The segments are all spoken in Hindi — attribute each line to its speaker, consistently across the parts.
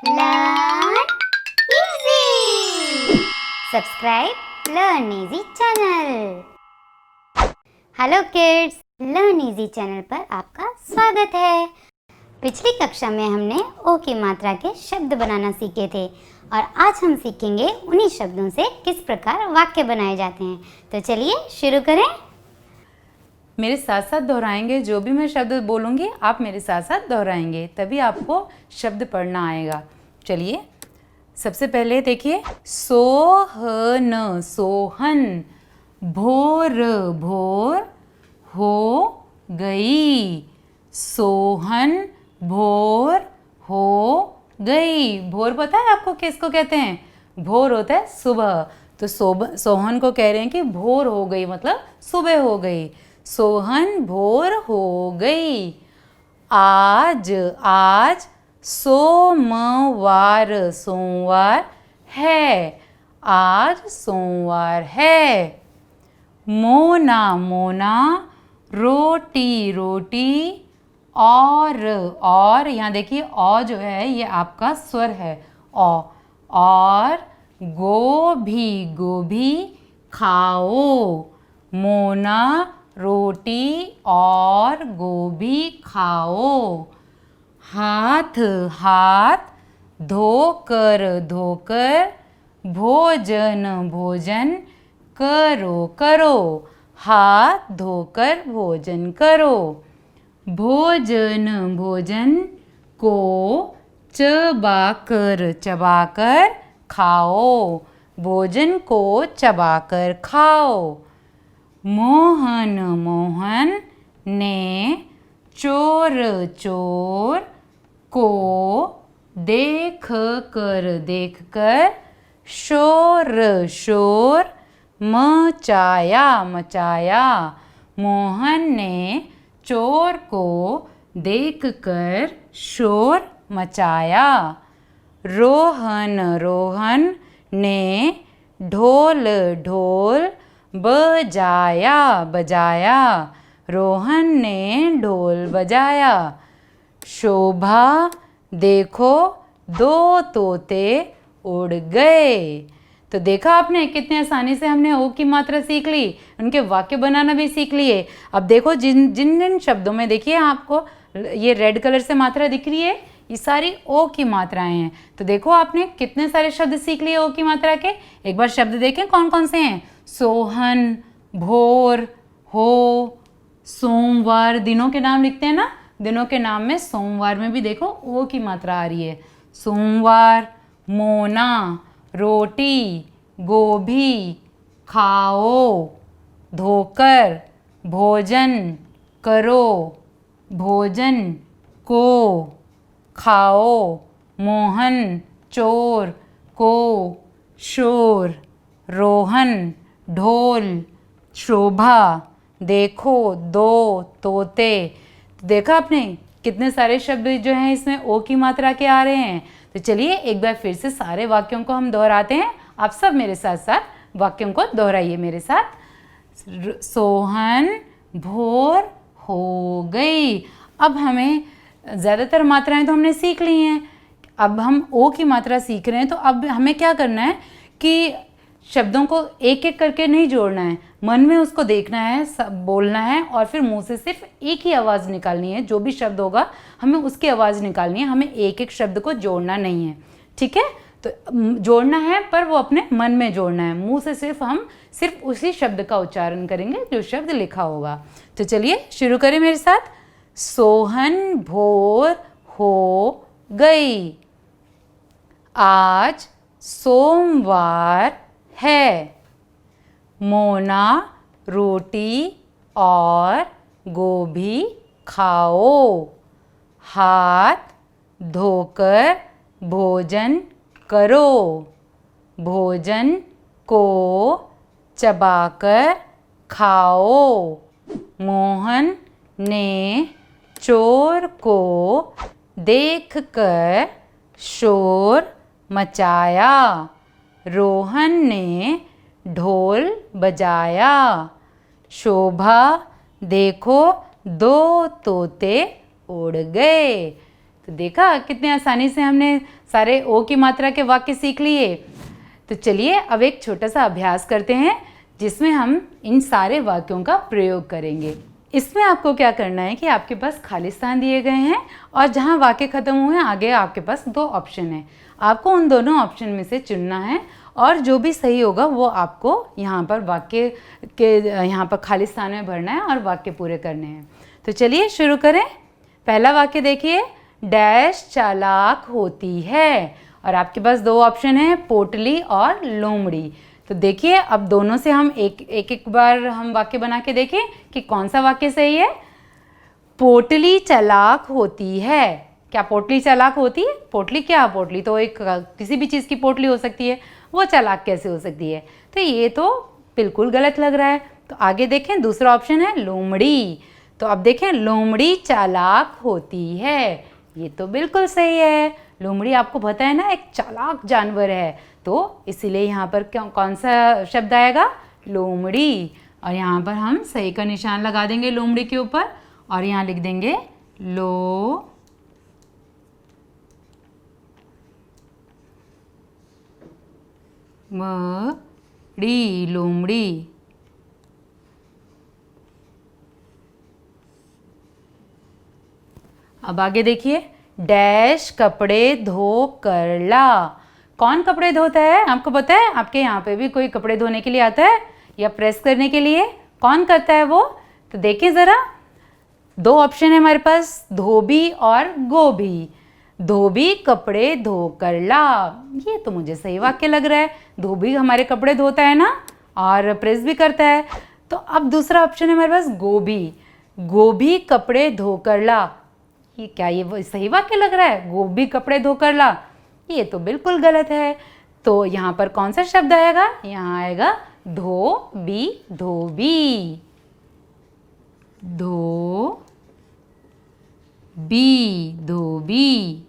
Speaker 1: Learn easy. Subscribe Learn Easy channel. Hello kids, learn easy channel पर आपका स्वागत है। पिछली कक्षा में हमने ओ की मात्रा के शब्द बनाना सीखे थे और आज हम सीखेंगे उन्हीं शब्दों से किस प्रकार वाक्य बनाए जाते हैं। तो चलिए शुरू करें।
Speaker 2: मेरे साथ साथ दोहराएंगे, जो भी मैं शब्द बोलूँगी आप मेरे साथ साथ दोहराएंगे, तभी आपको शब्द पढ़ना आएगा। चलिए सबसे पहले देखिए, सोहन सोहन, भोर भोर हो गई, सोहन भोर हो गई। भोर पता है आपको किसको कहते हैं? भोर होता है सुबह, तो सोहन को कह रहे हैं कि भोर हो गई, मतलब सुबह हो गई। सोहन भोर हो गई। आज आज सोमवार सोमवार है, आज सोमवार है। मोना मोना, रोटी रोटी, और यहाँ देखिए औ जो है ये आपका स्वर है और गोभी गोभी खाओ। मोना रोटी और गोभी खाओ। हाथ हाथ, धोकर धोकर, भोजन भोजन करो करो। हाथ धोकर भोजन करो। भोजन भोजन को चबाकर चबाकर खाओ। भोजन को चबाकर खाओ। मोहन मोहन ने चोर चोर को देख कर शोर शोर मचाया मचाया। मोहन ने चोर को देखकर शोर मचाया। रोहन रोहन ने ढोल ढोल बजाया बजाया। रोहन ने ढोल बजाया। शोभा देखो, दो तोते उड़ गए। तो देखा आपने कितने आसानी से हमने ओ की मात्रा सीख ली, उनके वाक्य बनाना भी सीख लिए। अब देखो जिन जिन शब्दों में देखिए आपको ये रेड कलर से मात्रा दिख रही है, ये सारी ओ की मात्राएं हैं। तो देखो आपने कितने सारे शब्द सीख लिए ओ की मात्रा के। एक बार शब्द देखें कौन कौन से हैं। सोहन, भोर, हो, सोमवार, दिनों के नाम लिखते हैं ना, दिनों के नाम में सोमवार में भी देखो ओ की मात्रा आ रही है। सोमवार। मोना, रोटी, गोभी, खाओ, धोकर, भोजन करो, भोजन को, खाओ, मोहन, चोर, को, शोर, रोहन, ढोल, शोभा, देखो, दो तोते। देखा आपने कितने सारे शब्द जो हैं इसमें ओ की मात्रा के आ रहे हैं। तो चलिए एक बार फिर से सारे वाक्यों को हम दोहराते हैं। आप सब मेरे साथ साथ वाक्यों को दोहराइए मेरे साथ। सोहन भोर हो गई। अब हमें ज़्यादातर मात्राएं तो हमने सीख ली हैं, अब हम ओ की मात्रा सीख रहे हैं। तो अब हमें क्या करना है कि शब्दों को एक एक करके नहीं जोड़ना है, मन में उसको देखना है, सब बोलना है और फिर मुंह से सिर्फ एक ही आवाज़ निकालनी है। जो भी शब्द होगा हमें उसकी आवाज़ निकालनी है, हमें एक एक शब्द को जोड़ना नहीं है। ठीक है, तो जोड़ना है पर वो अपने मन में जोड़ना है, मुंह से हम सिर्फ उसी शब्द का उच्चारण करेंगे जो शब्द लिखा होगा। तो चलिए शुरू करें मेरे साथ। सोहन भोर हो गई। आज सोमवार है। मोना रोटी और गोभी खाओ। हाथ धोकर भोजन करो। भोजन को चबाकर खाओ। मोहन ने चोर को देखकर शोर मचाया। रोहन ने ढोल बजाया। शोभा देखो, दो तोते उड़ गए। तो देखा कितने आसानी से हमने सारे ओ की मात्रा के वाक्य सीख लिए। तो चलिए अब एक छोटा सा अभ्यास करते हैं जिसमें हम इन सारे वाक्यों का प्रयोग करेंगे। इसमें आपको क्या करना है कि आपके पास खाली स्थान दिए गए हैं और जहाँ वाक्य खत्म हुए हैं आगे आपके पास 2 ऑप्शन है। आपको उन दोनों ऑप्शन में से चुनना है और जो भी सही होगा वो आपको यहाँ पर वाक्य के यहाँ पर खाली स्थान में भरना है और वाक्य पूरे करने हैं। तो चलिए शुरू करें। पहला वाक्य देखिए, डैश चालाक होती है और आपके पास 2 ऑप्शन है, पोटली और लोमड़ी। तो देखिए अब दोनों से हम एक बार हम वाक्य बना के देखें कि कौन सा वाक्य सही है। पोटली चालाक होती है। क्या पोटली चालाक होती है? पोटली क्या? पोटली तो एक किसी भी चीज़ की पोटली हो सकती है, वो चालाक कैसे हो सकती है? तो ये तो बिल्कुल गलत लग रहा है। तो आगे देखें, दूसरा ऑप्शन है लोमड़ी। तो अब देखें, लोमड़ी चालाक होती है, ये तो बिल्कुल सही है। लोमड़ी आपको पता है ना एक चालाक जानवर है, तो इसीलिए यहाँ पर कौन सा शब्द आएगा? लोमड़ी। और यहाँ पर हम सही का निशान लगा देंगे लोमड़ी के ऊपर और यहाँ लिख देंगे लो मड़ी, लोमड़ी। अब आगे देखिए, डैश कपड़े धो कर ला। कौन कपड़े धोता है? आपको पता है? आपके यहाँ पे भी कोई कपड़े धोने के लिए आता है या प्रेस करने के लिए? कौन करता है वो? तो देखें ज़रा, 2 ऑप्शन है हमारे पास, धोबी और गोभी। धोबी कपड़े धो कर ला, ये तो मुझे सही वाक्य लग रहा है। धोबी हमारे कपड़े धोता है ना और प्रेस भी करता है। तो अब दूसरा ऑप्शन है हमारे पास, गोभी। गोभी कपड़े धो कर ला, ये क्या ये सही वाक्य लग रहा है? गोभी कपड़े धो कर ला, ये तो बिल्कुल गलत है। तो यहाँ पर कौन सा शब्द आएगा? यहाँ आएगा धोबी, धोबी, धोबी, धोबी।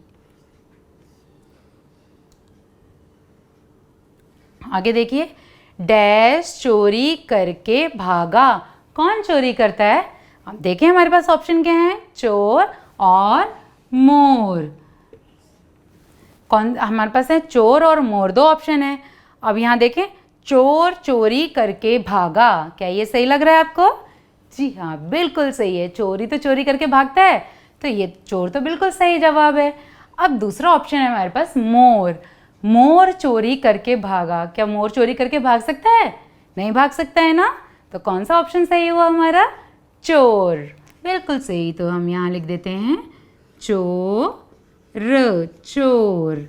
Speaker 2: आगे देखिए, डैश चोरी करके भागा। कौन चोरी करता है? अब देखें हमारे पास ऑप्शन क्या है, चोर और मोर। कौन हमारे पास है? चोर और मोर, 2 ऑप्शन है। अब यहाँ देखें, चोर चोरी करके भागा, क्या ये सही लग रहा है आपको? जी हाँ, बिल्कुल सही है। चोरी तो चोरी करके भागता है, तो ये चोर तो बिल्कुल सही जवाब है। अब दूसरा ऑप्शन है हमारे पास, मोर। मोर चोरी करके भागा, क्या मोर चोरी करके भाग सकता है? नहीं भाग सकता है ना। तो कौन सा ऑप्शन सही हुआ हमारा? चोर, बिल्कुल सही। तो हम यहाँ लिख देते हैं चोर, चोर।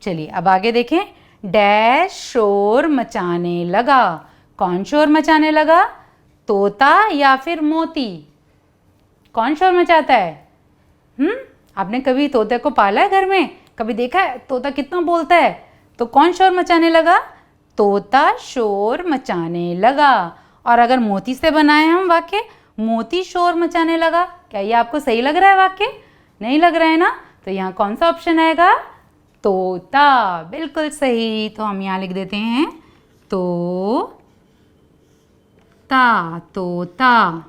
Speaker 2: चलिए अब आगे देखें, डैश शोर मचाने लगा। कौन शोर मचाने लगा? तोता या फिर मोती? कौन शोर मचाता है? आपने कभी तोते को पाला है घर में? कभी देखा है तोता कितना बोलता है? तो कौन शोर मचाने लगा? तोता शोर मचाने लगा। और अगर मोती से बनाए हम वाक्य, मोती शोर मचाने लगा, क्या ये आपको सही लग रहा है वाक्य? नहीं लग रहा है ना। तो यहाँ कौन सा ऑप्शन आएगा? तोता, बिल्कुल सही। तो हम यहाँ लिख देते हैं तोता, तोता।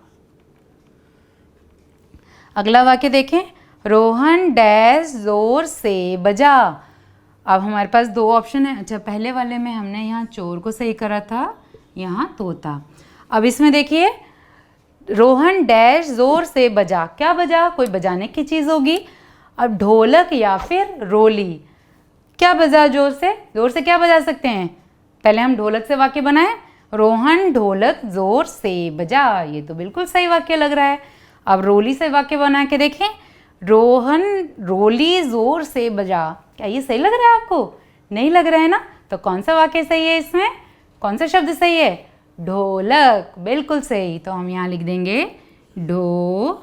Speaker 2: अगला वाक्य देखें, रोहन डैश जोर से बजा। अब हमारे पास 2 ऑप्शन है। अच्छा, पहले वाले में हमने यहाँ चोर को सही करा था, यहाँ तोता। अब इसमें देखिए, रोहन डैश जोर से बजा, क्या बजा? कोई बजाने की चीज़ होगी। अब ढोलक या फिर रोली, क्या बजा जोर से? जोर से क्या बजा सकते हैं? पहले हम ढोलक से वाक्य बनाएं, रोहन ढोलक जोर से बजा, ये तो बिल्कुल सही वाक्य लग रहा है। अब रोली से वाक्य बना के देखें, रोहन रोली जोर से बजा, क्या ये सही लग रहा है आपको? नहीं लग रहा है ना। तो कौन सा वाक्य सही है इसमें? कौन सा शब्द सही है? ढोलक, बिल्कुल सही। तो हम यहाँ लिख देंगे ढोलक,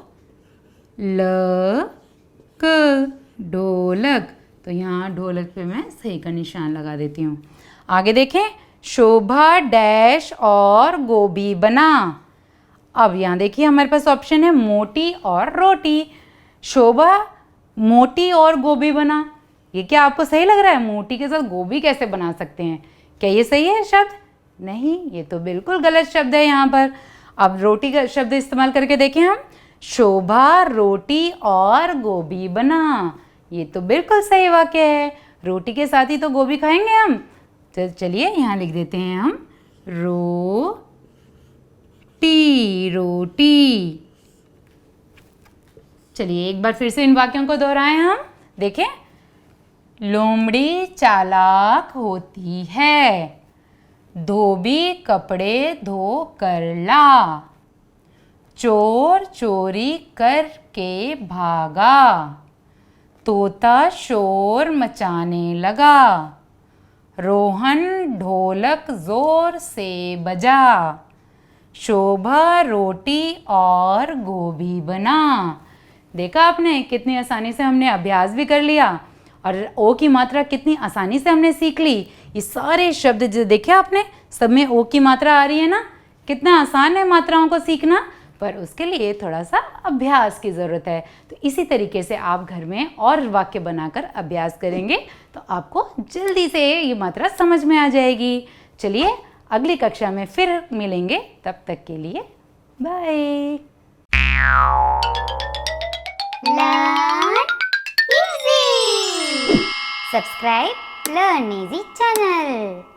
Speaker 2: ढोलक। तो यहाँ ढोलक पे मैं सही का निशान लगा देती हूँ। आगे देखें, शोभा डैश और गोभी बना। अब यहाँ देखिए हमारे पास ऑप्शन है मोटी और रोटी। शोभा मोटी और गोभी बना, ये क्या आपको सही लग रहा है? मोटी के साथ गोभी कैसे बना सकते हैं? क्या ये सही है शब्द? नहीं, ये तो बिल्कुल गलत शब्द है यहाँ पर। अब रोटी का शब्द इस्तेमाल करके देखें हम, शोभा रोटी और गोभी बना। ये तो बिल्कुल सही वाक्य है। रोटी के साथ ही तो गोभी खाएंगे हम। तो चलिए यहाँ लिख देते हैं हम रोटी। चलिए एक बार फिर से इन वाक्यों को दोहराएं हम। देखें, लोमड़ी चालाक होती है, धोबी कपड़े धो कर ला, चोर चोरी करके भागा, तोता शोर मचाने लगा, रोहन ढोलक जोर से बजा, शोभा रोटी और गोभी बना। देखा आपने, कितनी आसानी से हमने अभ्यास भी कर लिया और ओ की मात्रा कितनी आसानी से हमने सीख ली। ये सारे शब्द जो देखे आपने, सब में ओ की मात्रा आ रही है ना। कितना आसान है मात्राओं को सीखना, पर उसके लिए थोड़ा सा अभ्यास की ज़रूरत है। तो इसी तरीके से आप घर में और वाक्य बनाकर अभ्यास करेंगे तो आपको जल्दी से ये मात्रा समझ में आ जाएगी। चलिए अगली कक्षा में फिर मिलेंगे, तब तक के लिए bye.
Speaker 1: Learn easy. Subscribe Learn Easy channel.